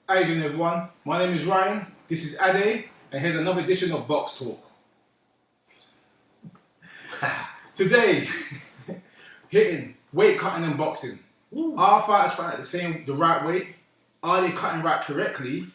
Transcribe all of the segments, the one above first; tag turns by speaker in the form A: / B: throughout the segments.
A: How you doing, everyone? My name is Ryan, this is Ade, and here's another edition of Box Talk. Today, hitting weight cutting and boxing. Are fighters fighting at the right weight? Are they cutting right correctly?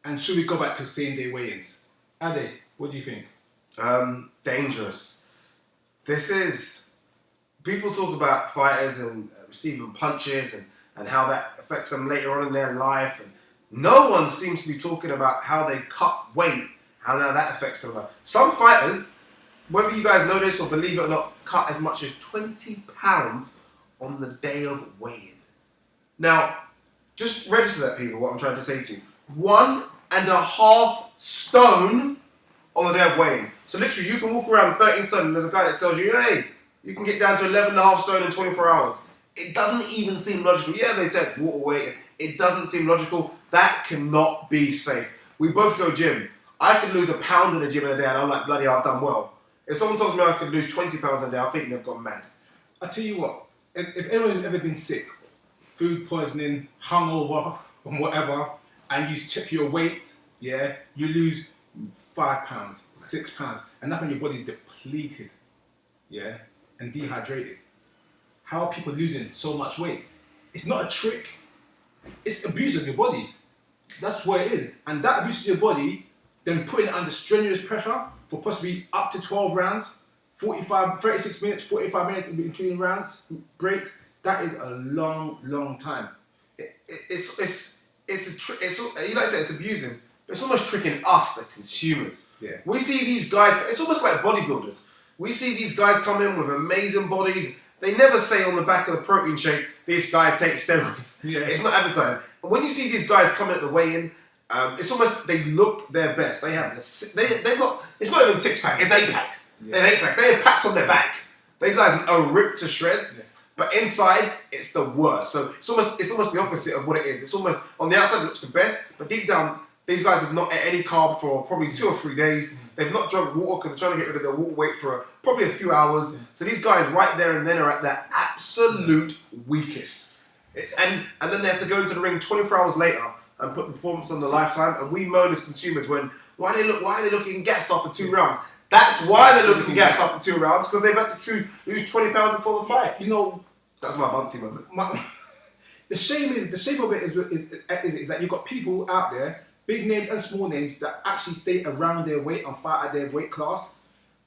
A: And should we go back to same day weigh-ins? Ade, what do you think?
B: Dangerous. This is... People talk about fighters and receiving punches and how that affects them later on in their life. And no one seems to be talking about how they cut weight, how now that affects them. Some fighters, whether you guys know this or believe it or not, cut as much as 20 pounds on the day of weigh-in. Now, just register that, people, what I'm trying to say to you. 1.5 stone on the day of weigh-in. So literally, you can walk around 13 stone and there's a guy that tells you, hey, you can get down to 11.5 stone in 24 hours. It doesn't even seem logical. Yeah, they say it's water weight. It doesn't seem logical. That cannot be safe. We both go gym. I could lose a pound in the gym in a day and I'm like, bloody hell, I've done well. If someone tells me I could lose 20 pounds a day, I think they've gone mad.
A: I tell you what, if anyone's ever been sick, food poisoning, hungover, and whatever, and you check your weight, yeah, you lose 5 pounds, 6 pounds, and that's when your body's depleted, yeah, and dehydrated. How are people losing so much weight? It's not a trick. It's abuse of your body. That's what it is. And that abuse of your body, then putting it under strenuous pressure for possibly up to 12 rounds, 36 minutes, 45 minutes, including rounds, breaks, that is a long, long time.
B: You like I said, it's abusing, but it's almost tricking us, the consumers.
A: Yeah.
B: We see these guys, it's almost like bodybuilders. We see these guys come in with amazing bodies. They never say on the back of the protein shake, this guy takes steroids.
A: Yeah.
B: It's not advertised. And when you see these guys coming at the weigh-in, it's almost, they look their best. They have they've got, it's not even 6-pack, it's 8-pack.
A: Yeah.
B: They have 8-packs. They have packs on their back. They guys are ripped to shreds. Yeah. But inside, it's the worst. So it's almost the opposite of what it is. It's almost, on the outside it looks the best, but deep down, these guys have not ate any carb for probably 2 or 3 days. They've not drunk water because they're trying to get rid of their water weight for probably a few hours. Yeah. So these guys right there and then are at their absolute weakest. And then they have to go into the ring 24 hours later and put the performance on the lifetime. And we moan as consumers when, why are they looking gassed after 2 rounds? That's why they're looking gassed after 2 rounds, because they've had to lose 20 pounds before the fight.
A: You know,
B: that's my Bunsey moment.
A: The shame of it is that you've got people out there, big names and small names, that actually stay around their weight and fight at their weight class,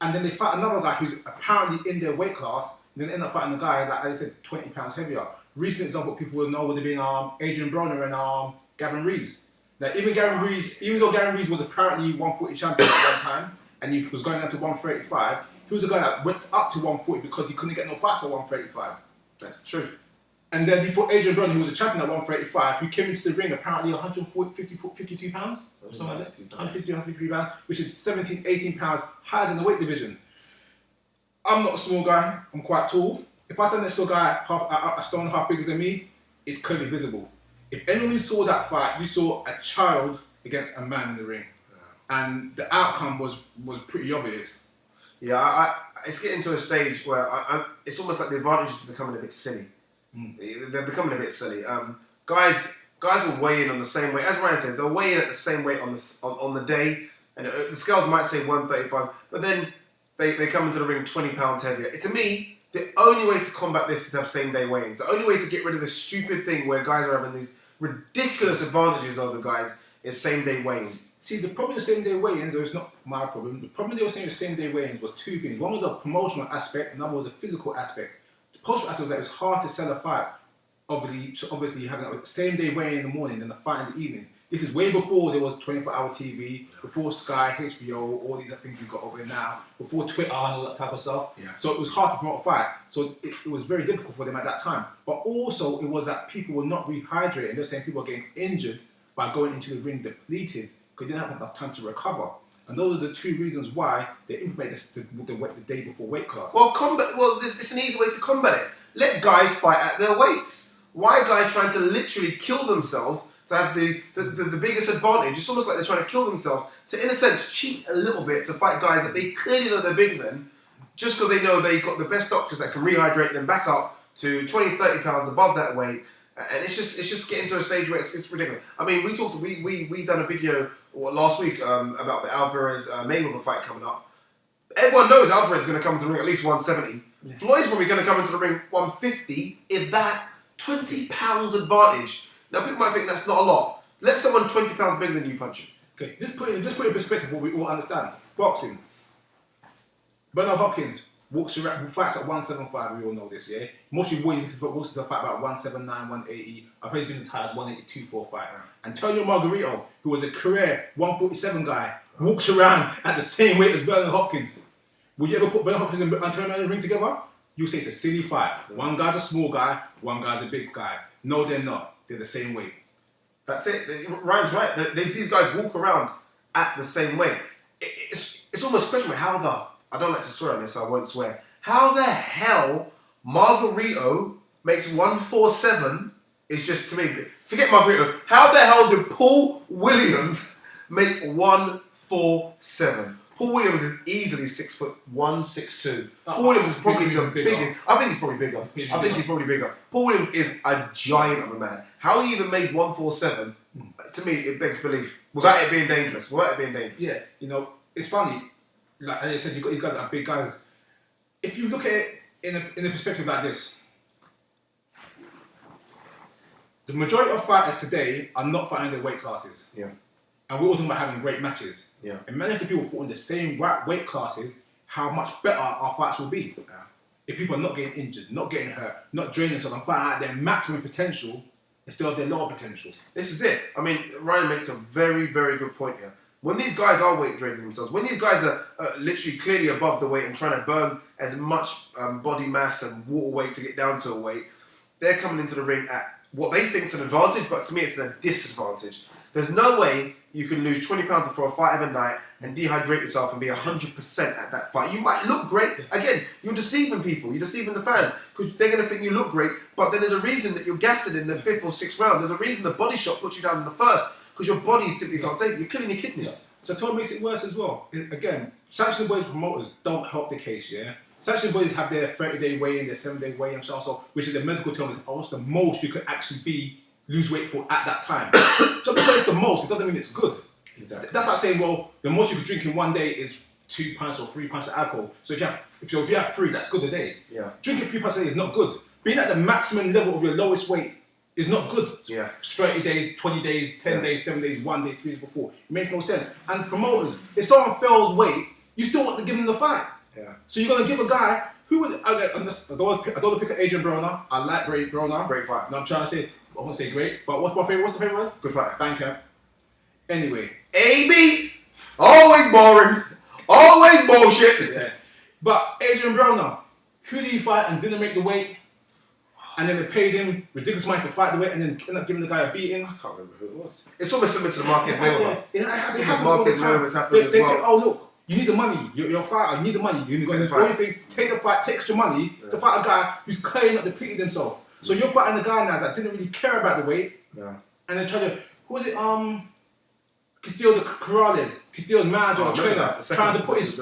A: and then they fight another guy who's apparently in their weight class, and then end up fighting a guy that, as I said, 20 pounds heavier. Recent example people would know would have been Adrian Broner and Gavin Rees. Now, even though Gavin Rees was apparently 140 champion at one time, and he was going down to 135, he was a guy that went up to 140 because he couldn't get no fights at 135.
B: That's the truth.
A: And then he fought Adrian Broner, who was a champion at 135, who came into the ring apparently 52 pounds, or something like that. 150, 153 pounds, which is 17, 18 pounds higher than the weight division. I'm not a small guy, I'm quite tall. If I stand next to a guy a stone and a half bigger than me, it's clearly visible. If anyone who saw that fight, you saw a child against a man in the ring. And the outcome was pretty obvious.
B: Yeah, it's getting to a stage where it's almost like the advantages are becoming a bit silly. They're becoming a bit silly. Guys will weigh in on the same weight. As Ryan said, they'll weigh in at the same weight on the day. And the scales might say 135, but then they come into the ring 20 pounds heavier. To me, the only way to combat this is to have same day weigh-ins. The only way to get rid of this stupid thing where guys are having these ridiculous advantages over guys is same day weigh-ins.
A: See, the problem with same day weigh-ins, though, it's not my problem. The problem they were saying with same day weigh-ins was 2 things. One was a promotional aspect, another was a physical aspect. The promotional aspect was that it was hard to sell a fight. Obviously you having a same day weigh-in in the morning and a fight in the evening. This is way before there was 24-hour TV, before Sky, HBO, all these other things we've got over there now, before Twitter and all that type of stuff.
B: Yeah.
A: So it was hard to promote a fight. So it was very difficult for them at that time. But also it was that people were not rehydrating. They're saying people were getting injured by going into the ring depleted because they didn't have enough time to recover. And those are the 2 reasons why they implement this the day before weight class.
B: It's an easy way to combat it. Let guys fight at their weights. Why are guys trying to literally kill themselves to have the biggest advantage? It's almost like they're trying to kill themselves to, in a sense, cheat a little bit to fight guys that they clearly know they're bigger than, just because they know they've got the best doctors that can rehydrate them back up to 20, 30 pounds above that weight. And it's just getting to a stage where it's ridiculous. I mean, we done a video last week about the Alvarez Mayweather fight coming up. Everyone knows Alvarez is going to come to the ring at least 170. Yeah. Floyd's probably going to come into the ring 150. If that, 20 pounds advantage. Now people might think that's not a lot. Let someone 20 pounds bigger than you punch him.
A: Okay, just put in perspective what we all understand. Boxing. Bernard Hopkins walks around, fights at 175. We all know this, yeah. Most people walks into the fight about 179, 180. I've heard he's been as high as 182 for a fight. Antonio Margarito, who was a career 147 guy, walks around at the same weight as Bernard Hopkins. Would you ever put Bernard Hopkins and Antonio in the ring together? You say it's a silly fight. One guy's a small guy, one guy's a big guy. No, they're not. They're the same weight.
B: That's it. Ryan's right. These guys walk around at the same weight. It's almost questionable how I don't like to swear on this, so I won't swear. How the hell Margarito makes 147 is just, to me, forget Margarito. How the hell did Paul Williams make 147? Paul Williams is easily 6'1", 6'2". Paul Williams is probably the biggest. I think he's probably bigger. Paul Williams is a giant of a man. How he even made 147, to me, it begs belief. Without it being dangerous.
A: Yeah, it's funny. Like I said, you've got these guys that are big guys. If you look at it in a perspective like this, the majority of fighters today are not fighting their weight classes.
B: Yeah.
A: And we're all talking about having great matches.
B: Yeah.
A: And many of the people fought in the same weight classes, how much better our fights will be.
B: Yeah.
A: If people are not getting injured, not getting hurt, not draining themselves and fighting at their maximum potential instead of their lower potential.
B: This is it. I mean, Ryan makes a very, very good point here. When these guys are weight draining themselves, when these guys are literally clearly above the weight and trying to burn as much body mass and water weight to get down to a weight, they're coming into the ring at what they think is an advantage, but to me it's a disadvantage. There's no way you can lose 20 pounds before a fight of a night and dehydrate yourself and be 100% at that fight. You might look great. Again, you're deceiving people. You're deceiving the fans because they're going to think you look great, but then there's a reason that you're gassing in the 5th or 6th round. There's a reason the body shot puts you down in the 1st because your body simply can't take it. You're killing your kidneys.
A: Yeah. So what makes it worse as well. Again, sanctioned bodies promoters don't help the case, yeah? Sanctioned bodies have their 30-day weigh-in, their 7-day weigh-in, so which is the medical term, is what's the most you could actually lose weight for at that time. Just because it's the most, it doesn't mean it's good. Exactly. That's like saying, well, the most you could drink in one day is 2 pints or 3 pints of alcohol. So if you have 3, that's good a day.
B: Yeah.
A: Drinking 3 pints a day is not good. Being at the maximum level of your lowest weight is not good.
B: Yeah.
A: 30 days, 20 days, 10 days, 7 days, 1 day, 3 days before. It makes no sense. And promoters, if someone fails weight, you still want to give them the fight.
B: Yeah.
A: So you're going to give a guy who would, I don't want to pick an Adrian Broner. I like Broner.
B: Great fight.
A: No, I'm trying to say, I won't say great, but what's the favorite word?
B: Good fight.
A: Bandcamp. Anyway.
B: AB, always boring, always bullshit.
A: Yeah. But Adrian Broner, who did he fight and didn't make the weight? And then they paid him ridiculous money to fight the weight and then ended up giving the guy a beating.
B: I can't remember who it was. It's almost similar to the Marquez Mayweather.
A: It happens all the time. They say, oh look, you need the money. You're a fighter, you need the money. You need the fight. Take the fight, take extra money to fight a guy who's clearly not depleted himself. So you're fighting a guy now that didn't really care about the weight.
B: Yeah.
A: And then who was it? Castillo Corrales, Castillo's manager or trainer, trying to put his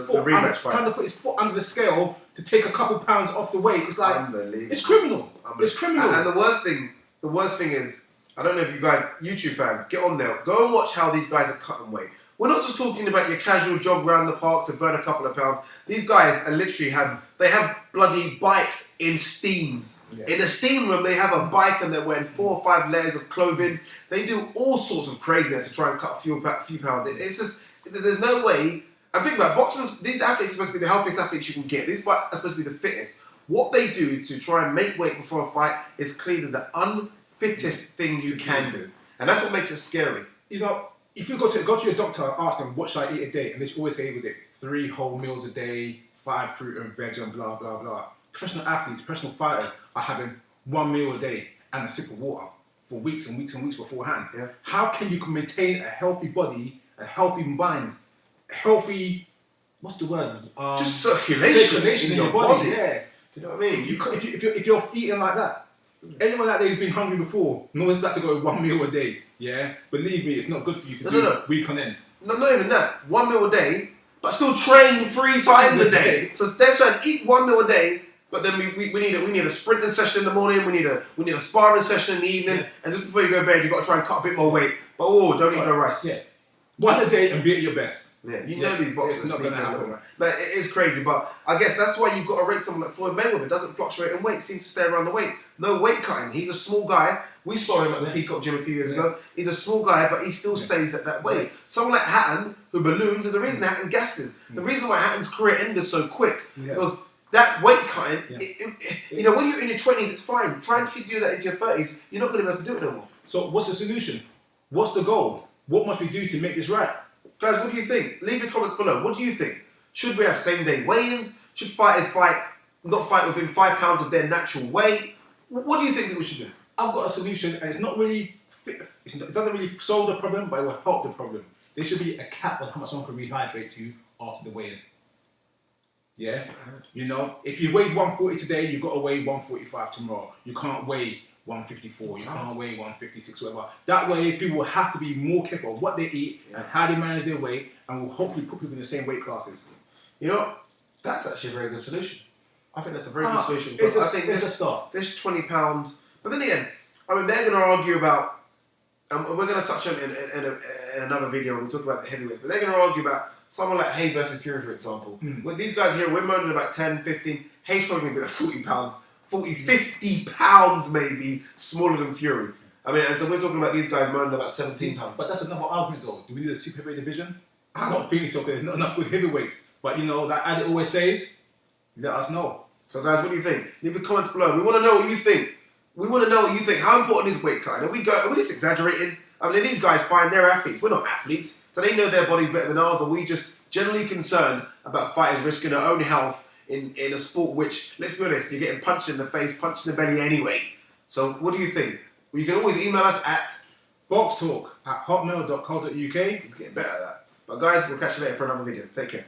A: foot under the scale to take a couple pounds off the weight. It's like, it's criminal. It's criminal.
B: And the worst thing is, I don't know if you guys, YouTube fans, get on there, go and watch how these guys are cutting weight. We're not just talking about your casual jog around the park to burn a couple of pounds. These guys are literally have bloody bikes in steams. Yeah. In a steam room, they have a bike and they're wearing 4 or 5 layers of clothing. They do all sorts of craziness to try and cut a few pounds. It's just, there's no way. And think about it, boxing, these athletes are supposed to be the healthiest athletes you can get. These are supposed to be the fittest. What they do to try and make weight before a fight is clearly the unfittest thing you can do. And that's what makes it scary.
A: If you go to your doctor and ask them, what should I eat a day? And they always say, 3 whole meals a day, 5 fruit and veg and blah, blah, blah. Professional athletes, professional fighters are having 1 meal a day and a sip of water for weeks and weeks and weeks beforehand. Yeah. How can you maintain a healthy body, a healthy mind, a healthy, what's the word?
B: Just circulation in your body.
A: Yeah.
B: Do you know what I mean?
A: If you're eating like that, anyone out there who's been hungry before knows that to go 1 meal a day. Yeah, believe me, it's not good for you to do week on end.
B: No, not even that. 1 meal a day, but still train 3 times a day. So they're saying eat 1 meal a day, But then we need a sprinting session in the morning. We need a sparring session in the evening. And just before you go to bed, you've got to try and cut a bit more weight. But don't eat no rice.
A: Yeah. One a day and be at your best.
B: Yeah, you know these boxers
A: it's not
B: sleep
A: gonna happen.
B: right? Like, it is crazy, but I guess that's why you've got to rate someone like Floyd Mayweather. Doesn't fluctuate in weight, seems to stay around the weight. No weight cutting. He's a small guy. We saw him at the Peacock Gym a few years ago. He's a small guy, but he still stays at that weight. Someone like Hatton, who balloons, there's a reason Hatton gasses. The reason why Hatton's career ended so quick was that weight cutting. You know, when you're in your 20s, it's fine. Try and do that into your 30s, you're not going to be able to do it no more.
A: So what's the solution? What's the goal? What must we do to make this right?
B: Guys, what do you think? Leave your comments below. What do you think? Should we have same-day weigh-ins? Should fighters not fight within 5 pounds of their natural weight? What do you think that we should do?
A: I've got a solution, and it's not really it doesn't really solve the problem, but it will help the problem. There should be a cap on how much someone can rehydrate you after the weigh-in. Yeah? You know, if you weigh 140 today, you've got to weigh 145 tomorrow. You can't weigh 154, you can't weigh 156, whatever. That way, people will have to be more careful of what they eat and how they manage their weight, and will hopefully put people in the same weight classes.
B: You know, that's actually a very good solution. I think that's a very good solution.
A: It's a start.
B: This £20, but then again, I mean, they're going to argue about, and we're going to touch on it in another video when we talk about the heavyweights, but they're going to argue about someone like Hay versus Fury, for example. When these guys here, we're moaning about 10, 15, Hay's probably going to be like £40. 50 pounds maybe smaller than Fury. I mean, and so we're talking about these guys moaning about 17 pounds.
A: But that's another argument though. Do we need a super heavyweight division? I don't think so. There's not enough good heavyweights. But you know, like Adi always says, let us know.
B: So guys, what do you think? Leave the comments below. We want to know what you think. We want to know what you think. How important is weight cutting? Are we just exaggerating? I mean, these guys fine, they're athletes. We're not athletes. So they know their bodies better than ours. Are we just generally concerned about fighters risking their own health in a sport which, let's be honest, you're getting punched in the face, punched in the belly anyway. So what do you think? Well, you can always email us at
A: BoxTalk@hotmail.co.uk.
B: It's getting better at that. But guys, we'll catch you later for another video. Take care.